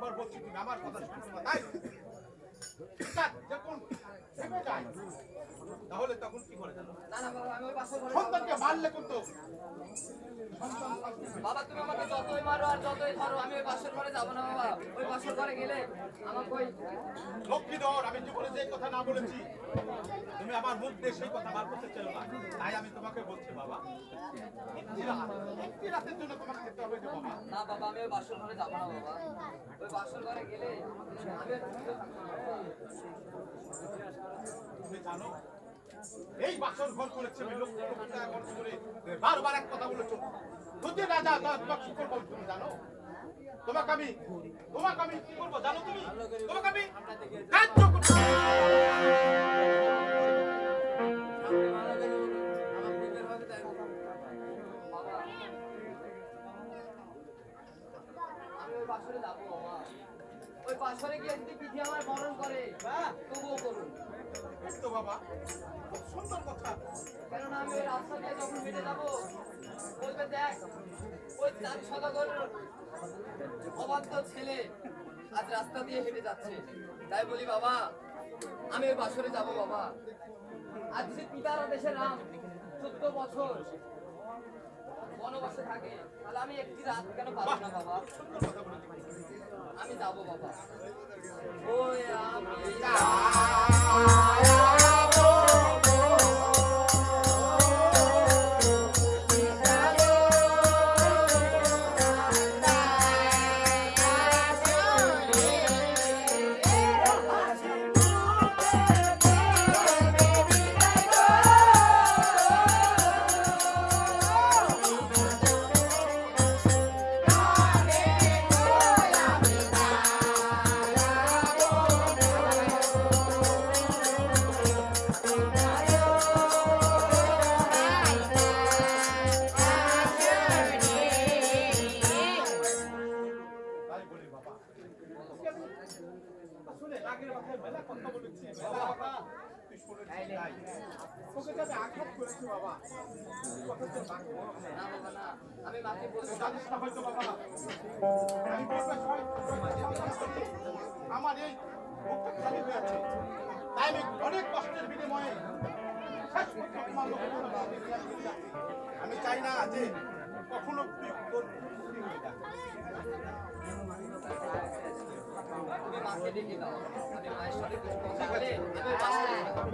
বার বলছি তুমি আমার কথা শুনছো না তাই যখন ভেবে যায় তাহলে তখন কি করে জানো না না বাবা আমি ওই বাসর ঘরে সন্তানকে মারলে কিন্তু বাবা তুমি আমাকে যতই মারো আর যতই ধরো আমি ওই বাসর ঘরে যাব না বাবা ওই বাসর ঘরে গেলে আমাকে ওই লক্ষ্মীধর আমি জীবনে যে কথা না বলেছি তুমি আমার মুখ দিয়ে সেই কথা বার করতে চাও না তাই আমি তোমাকে বলছি বাবা একটি রাতের জন্য তোমাকে যেতে হবে যে বাবা না বাবা আমি ওই বাসর ঘরে যাব না বাবা ওই বাসর ঘরে গেলে আমি আর জীবিত থাকবো না বাবা। তুমি জানো এই বাসর ঘর করেছে আমি লক্ষ লক্ষ টাকা খরচ করে বারবার এক কথা বলেছো যদি না যা তোমাকে কি করবো তুমি জানো তোমাকে আমি কি করবো জানো তুমি তোমাকে আমি কার্য করবো আমি ওই বাসরে যাবো বাবা ওই বাসরে গিয়ে যদি বিধি আমার মরণ করে তবুও করুন তো বাবা খুব সুন্দর কথা কেননা আমি ওই রাস্তা দিয়ে যখন হেঁটে যাবো বলবে দেখ ওই 4 সদাগরের অবাধ্য ছেলে আজ রাস্তা দিয়ে হেঁটে যাচ্ছে তাই বলি বাবা আমি ওই বাসরে যাব বাবা আজ সে পিতার দেশে রাম 14 বছর বনবাসে থাকে তাহলে আমি একটি রাত কেন পাবো না বাবা আমি যাব বাবা ওই আমি তাই বলি বাবা শুনে আগের কথায় মেলা কথা বলেছি মেলা কথা তুই শুনেছিস তাই তোকে তো আমি আঘাত করেছি বাবা কথা তো বাকি নেই। না বাবা না আমি মাকে বলবো জানিস না হয়তো বাবা আমি বলতে আমার এই বুকটা খালি হয়ে আছে তাই আমি অনেক কষ্টের বিনিময়ে শেষ পর্যন্ত তোমার লোকের জন্য বাবাকে নিয়ে আসতে যাচ্ছি। আমি চাই না যে কখনো তুই তোর খুশি হয়ে যাস। তুমি মাকে ডেকে দাও আমি মায়ের সাথে কিছু কথা বলে আমি বাসরে যাব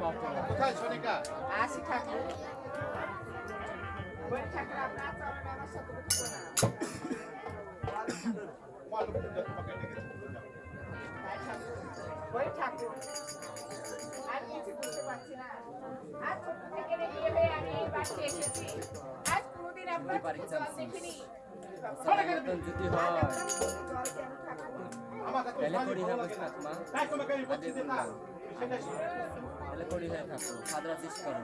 কোথায় সোনিকা আসি ঠাকুর বলি ঠাকুর আপনার চরণে আমার সাথে কিছু না মালুম তোমাকে ডেকেছি যাও। বলি ঠাকুর আর কিছু বুঝতে পারছি না আজ ছোট থেকে বিয়ে হয়ে আমি এই বাড়িতে এসেছি আজ কোনোদিন আপনার চোখে জল দেখিনি যদি হয় জল কেন ঠাকুর আমার কাছে তাহলে ভালো করি হয়ে লাগে বসে না। থাক মা তাই তোমাকে আমি বলছি যে না সেটা তাহলে করি হয়ে থাকো খাদরা চেষ্টা করো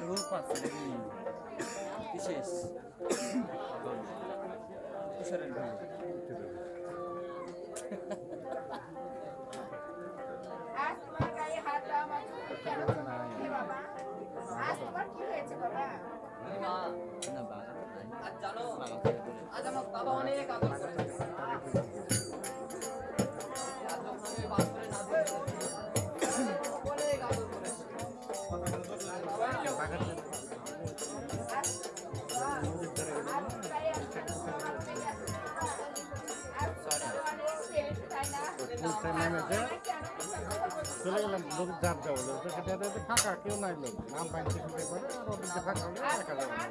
রূপ আছে দেখি বিশেষ কিশোরের ভাই আজ তোমার গায়ে হাত দেওয়া আমার কেন হে বাবা আজ তোমার কি হয়েছে বাবা মা না বাবা নাই আজ জানো আজ আমার বাবা অনেক আদর করেছে আজ যখন আমি বাসরে না দেখি অনেক আদর করেছে চলে গেলাম লোক যার যাবো ফাঁকা কেউ নাই লোক নাম বাইতে শুনতে পারে আর ওদিকে ফাঁকা হলে দেখা যাবে না।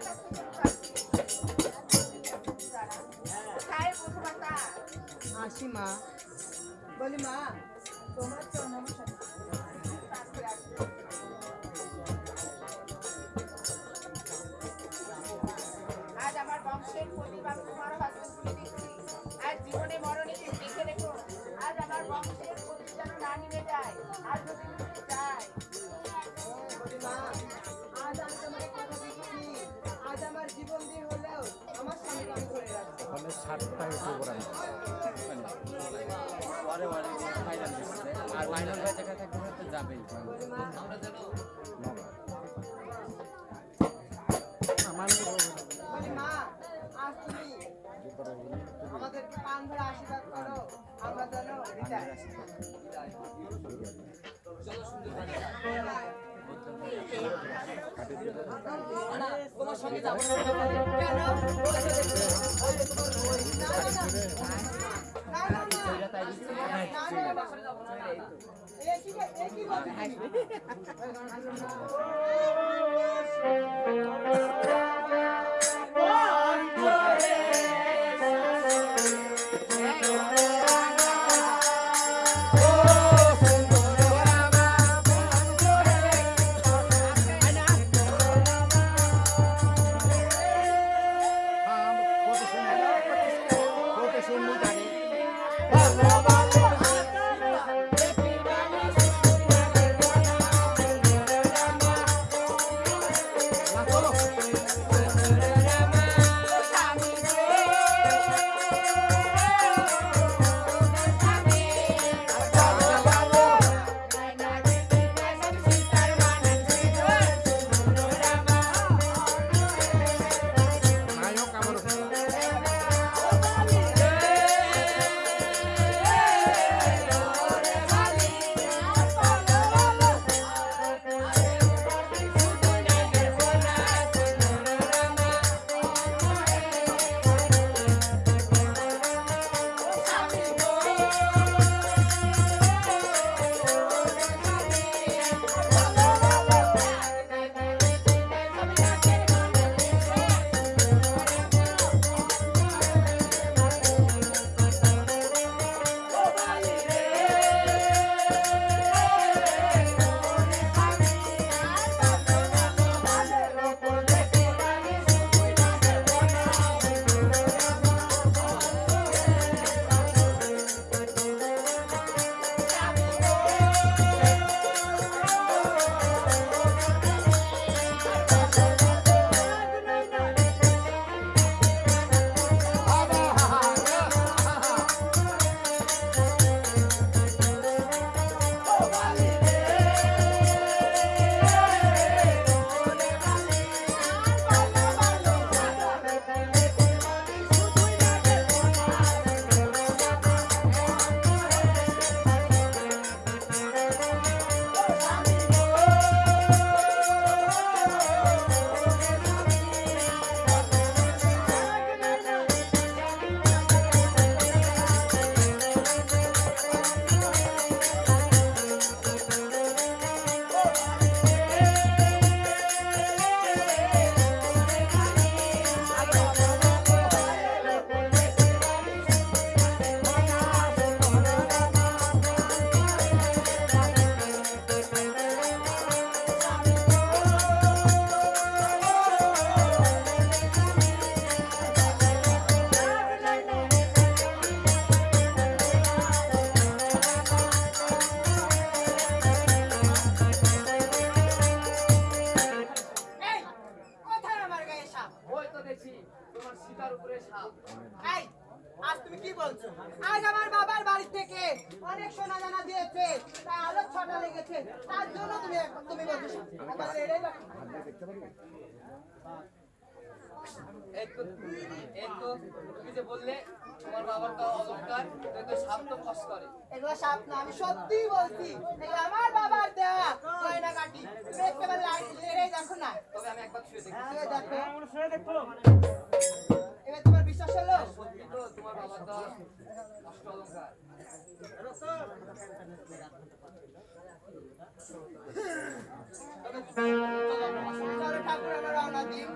আসি মা বলি মা তোমার তো নমস্কার আজ আমার বংশের প্রতিভা তোমার হাতে তুলে দিচ্ছি আজ জীবনে মরণে লিখে রেখো আজ আমার বংশের প্রতি যেন না নিভে যায় আর যদি নিভে যায় বলি মা আজ আমি তোমার কথা দিচ্ছি আজ আমার জীবন দিয়ে হলেও আমার স্বামীকে আমি ধরে রাখবো ফলে 7টা প্রোগ্রাম পরে পরে ফাইনাল দিচ্ছে আর ফাইনাল হয়ে জায়গা থাকতে থাকতে যাবেই আমরা যেন আমার বলি মা আজ তুমি আমাদেরকে পান বিদায়। চলো সুন্দর বাড়ি যাই। না, তোমার সঙ্গে যাবো না। কেন? না, না, বাসায় যাবো না, না, না। কি বলছিস? এই, আজ তুমি কি বলছো? আজ আমার বাবার বাড়ি থেকে অনেক সোনা দানা দিয়েছে, তাই আলো ছটা লেগেছে, তার জন্য তুমি বলছো আমাদের এটাই বাকি। তুমি যে বললে তোমার বাবার তো অলংকার, তো সাপ তো ফস করে। এগুলো সাপ না, আমি সত্যিই বলছি, এগুলো আমার বাবার দেওয়া গয়না কাটি। দেখতে পারলে লেড়ে দেখো না। তবে আমি একবার ছুঁয়ে দেখি। আগে দেখো। এবার তোমার বিশ্বাস হলো? সত্যি তো তোমার বাবার দেওয়া অষ্ট অলংকার। চলো ঠাকুর, আমরা রওনা দিই।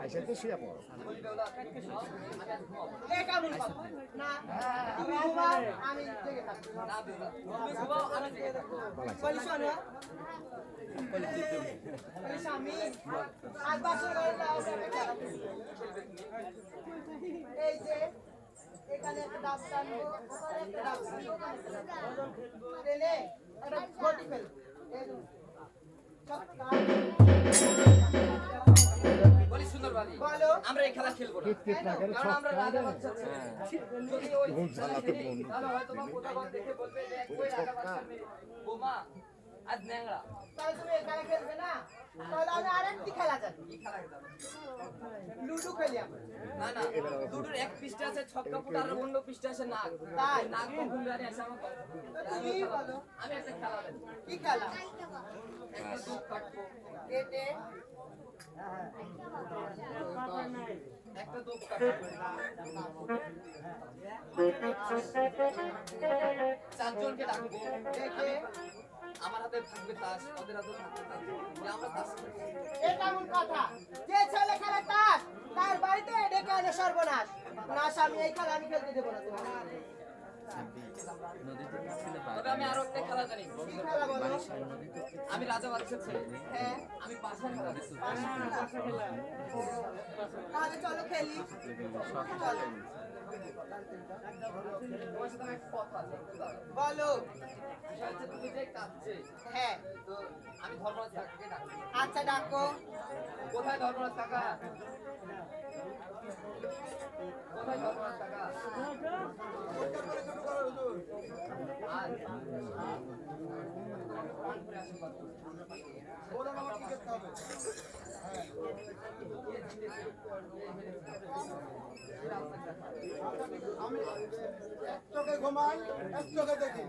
আইসা তো শুয়ে পড়ো বলি বেহুলা আমি আজ ঘুমাবো এ কেমন কথা? না, তুমি ঘুমাও, আমি জেগে থাকবো। না বেহুলা তুমি ঘুমাও আমি জেগে থাকবো বলি শোনো, বলি স্বামী, আজ বাসর ঘরে যাও, আমরা খেলা খেলবো। এই যে এখানে একটা ডাব টানবো, ওখানে একটা ডাব টানবো। টেনে একটা ঘটি ফেলবো। এই যে, ছক্কা। বলি সুন্দর বাড়ি বলো। আমরা এই খেলা খেলবো না কারণ আমরা রাজা বাচ্চা ছেলে। যদি ওই খেলা খেলি তাহলে হয়তো বা কোথাও দেখে বলবে যে ওই রাজা বাচ্চা মেয়ে বোমা আজ ন্যাংরা তাহলে তুমি এই খেলা খেলবে না? তাহলে আমি আরেকটি খেলা জানি। কি খেলা খেলবো লুডো খেলি আমরা। না না দুটোর এক পৃষ্ঠে আছে ছক্কা ফুটা আর অন্য পৃষ্ঠে আছে নাক তাই? নাক কখন জানি আছে আমার তুমিই বলো। আমি একটা খেলা জানি কি খেলা? একটা দুধ কাটবো কেটে একটা দুধ কাটবো চারজনকে ডাকবো দেখে আমার হাতে থাকবে তাস ওদের হাতে থাকবে তাস দিয়ে আমরা তাস খেলবো। এ কেমন কথা? যে ছেলে খেলে তাস, তার বাড়িতে ডেকে আনে সর্বনাশ। না স্বামী, এই খেলা আমি খেলতে দেবো না তোমাকে। তবে আমি আরো একটা খেলা জানি কি খেলা বলো? আমি রাজা বাচ্চা ছেলে হ্যাঁ, আমি পাশা খেলা জানি। তাহলে চলো খেলি। চলো, তোমার সাথে আমার একটা কথা আছে একটু দাঁড়াও। বলো। বিষয় হচ্ছে তুমি যে কাঁদছে হ্যাঁ, তো আমি ধর্মরাজ কাকাকে ডাকবো আচ্ছা ডাকো। কোথায় ধর্মরাজ কাকা কোথায় ধর্মরাজ কাকা আর আশীর্বাদ করুন। আমি এক চোখে ঘুমাই এক চোখে দেখি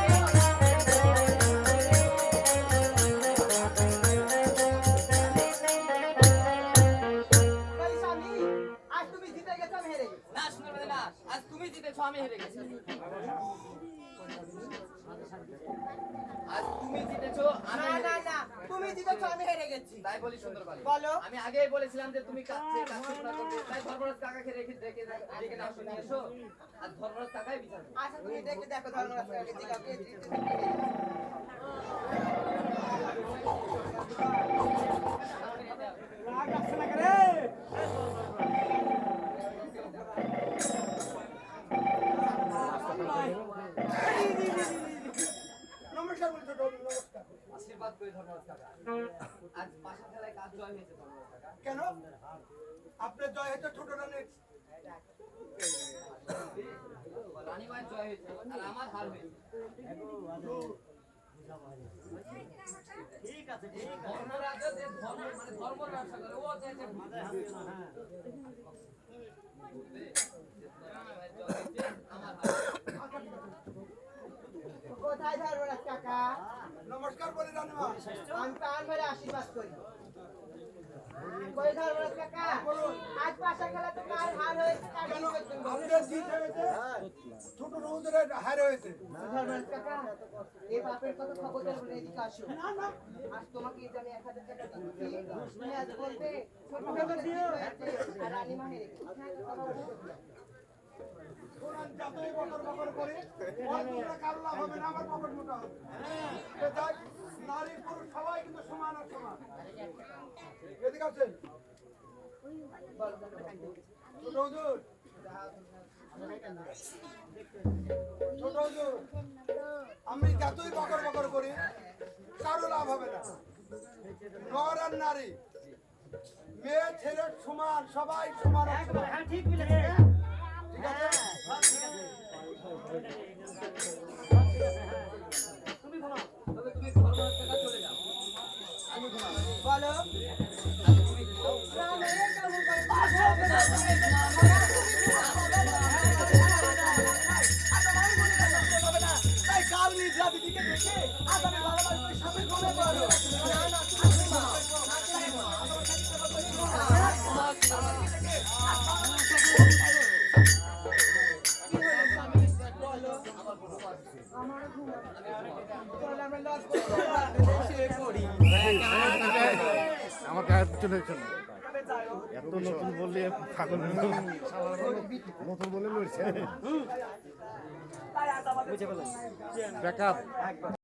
ঈশা, বলি স্বামী, আজ তুমি জিতে গেছো, আমি হেরে গেছি। না সুন্দর বাড়ি না আজ তুমি জিতেছো আমি হেরে গেছি আজ তুমি জিতেছো আমি না হেরে না গেছি। না, তুমি জিতেছো, আমি হেরে গেছি। তাই বলি সুন্দর বাড়ি বলো। আমি আগেই বলেছিলাম যে তুমি কাছে কাছে না করবে তাই ধর্মরাজ কাকাকে রেখে ডেকে না শুনে এসো আর ধর্মরাজ কাকাই বিচার করবে। আচ্ছা তুমি দেখে দেখো ধর্মরাজ কাকাকে জিজ্ঞাসা কে জিতেছে। নমস্কার বলছো নমস্কার আশীর্বাদ করি ধর্মরাজ কাকা আজ পাশা খেলায় কাজ জয় হয়েছে ধর্মরাজ কাকা কেন আপনার জয় হয়েছে ছোট রানের রানীমায়ের জয় হয়েছে আর আমার হার হয়েছে ধর্মরাজা যে ধর্ম মানে ধর্মের ব্যবসা করে ও যে কোথায় ধর্মরাজ কাকা? নমস্কার বলি রানীমা। আমি প্রাণ ভরে আশীর্বাদ করি। কই ধর্মরাজ কাকা? আজ পাশা খেলা তো কার হার হয়েছে, কার জিত হয়েছে? আমাদের জিত হয়েছে, ছোট রৌদ্রের হার হয়েছে। ধর্মরাজ কাকা, এই বাপের কথা খবর দেবেন, এদিকে আসো। আজ তোমাকে এই যে আমি 1000 টাকা দিচ্ছি, তুমি আজ বলবে ছোট রৌদ্রের জিত হয়েছে আর রানীমা হেরে গেছে। কোরআন যতই বকর বকর করে, ওর তোমরা কারো লাভ হবে না, আমার পকেট মোটা হবে। এটাই নারী পুরুষ সবাই কিন্তু সমান আর সমান। এদিকে আছেন ছোট হুজুর, ছোট হুজুর, আমি যতই বকর বকর করি কারো লাভ হবে না। নর আর নারী, মেয়ে ছেলে সমান, সবাই সমান আর সমান। ঠিক আছে? তবে তুমি ধর্মরাজ কাকা চলে যাও বলো আমার গায়ে চলে চলে এত নতুন বললে পাগল নতুন বলে লড়ছে বুঝে পেলাম ব্যাকআপ